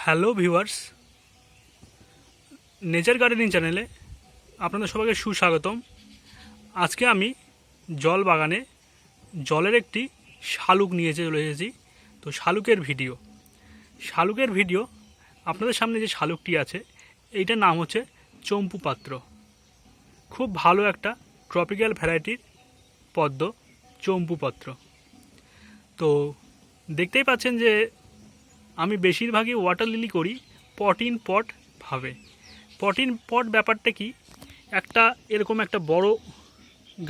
Hello viewers, nature gardening চ্যানেলে আপনাদের সবাইকে সুস্বাগতম। আজকে আমি জল বাগানে জলের একটি শালুক নিয়ে চলে এসেছি। তো শালুকের ভিডিও আপনাদের সামনে যে শালুকটি আছে এইটার নাম হচ্ছে চম্পু পাত্র। খুব ভালো একটা ট্রপিক্যাল ভ্যারাইটির পদ্ম চম্পু পাত্র। তো দেখতেই পাচ্ছেন যে আমি বেশিরভাগই ওয়াটার লিলি করি পট ইন পট ভাবে। পট ইন পট ব্যাপারটা কি, এরকম একটা বড়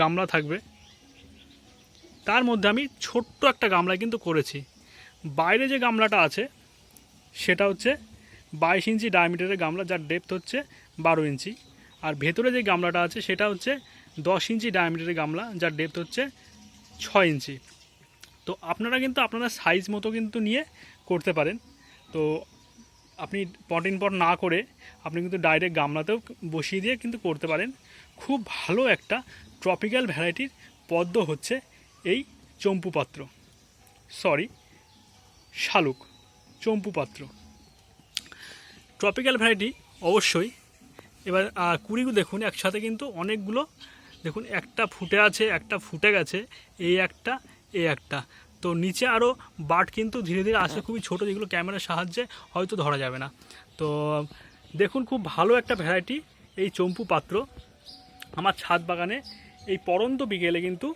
গামলা থাকবে, তার মধ্যে আমি ছোট্ট একটা গামলা কিন্তু করেছি। বাইরে যে গামলাটা আছে সেটা হচ্ছে 22 ইঞ্চি ডায়ামিটারের গামলা, যার ডেপথ হচ্ছে 12 ইঞ্চি। আর ভেতরে যে গামলাটা আছে সেটা হচ্ছে 10 ইঞ্চি ডায়ামিটারের গামলা, যার ডেপথ হচ্ছে 6 ইঞ্চি। তো আপনারা কিন্তু আপনারা সাইজ মতো কিন্তু নিয়ে করতে পারেন। তো আপনি পট ইন পট না করে আপনি কিন্তু ডাইরেক্ট গামলাতেও বসিয়ে দিয়ে কিন্তু করতে পারেন। খুব ভালো একটা ট্রপিক্যাল ভ্যারাইটির পদ্ম হচ্ছে এই শালুক চম্পু পাত্র। ট্রপিক্যাল ভ্যারাইটি অবশ্যই। এবার কুড়িগুলো দেখুন একসাথে কিন্তু অনেকগুলো, দেখুন একটা ফুটে আছে, একটা ফুটে গেছে, এই একটা। তো নিচে আরও বাট কিন্তু ধীরে ধীরে আসে, খুবই ছোট, যেগুলো ক্যামেরার সাহায্যে হয়তো ধরা যাবে না। তো দেখুন খুব ভালো একটা ভ্যারাইটি এই চম্পু পাত্র। আমার ছাদ বাগানে এই পরন্ত বিকেলে কিন্তু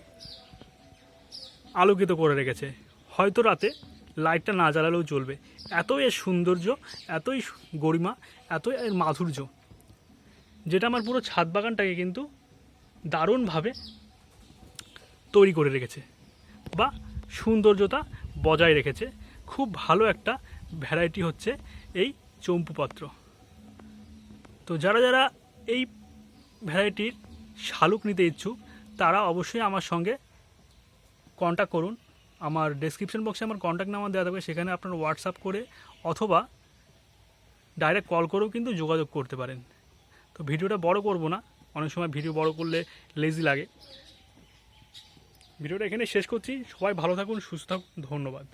আলোকিত করে রেখেছে। হয়তো রাতে লাইটটা না জ্বালালেও চলবে, এতই এর সৌন্দর্য, এতই গরিমা, এতই এর মাধুর্য, যেটা আমার পুরো ছাদ বাগানটাকে কিন্তু দারুণভাবে তৈরি করে রেখেছে বা সৌন্দর্যতা বজায় রেখেছে। খুব ভালো একটা ভ্যারাইটি হচ্ছে এই চম্পু পাত্র। তো যারা যারা এই ভ্যারাইটির শালুক নিতে ইচ্ছুক তারা অবশ্যই আমার সঙ্গে কন্ট্যাক্ট করুন। আমার ডেসক্রিপশন বক্সে আমার কন্ট্যাক্ট নাম্বার দেওয়া থাকবে, সেখানে আপনারা হোয়াটসঅ্যাপ করে অথবা ডাইরেক্ট কল করেও কিন্তু যোগাযোগ করতে পারেন। তো ভিডিওটা বড় করব না, অনেক সময় ভিডিও বড় করলে লেজি লাগে। ভিডিওটা এখানে শেষ করছি। সবাই ভালো থাকুন, সুস্থ থাকুন, ধন্যবাদ।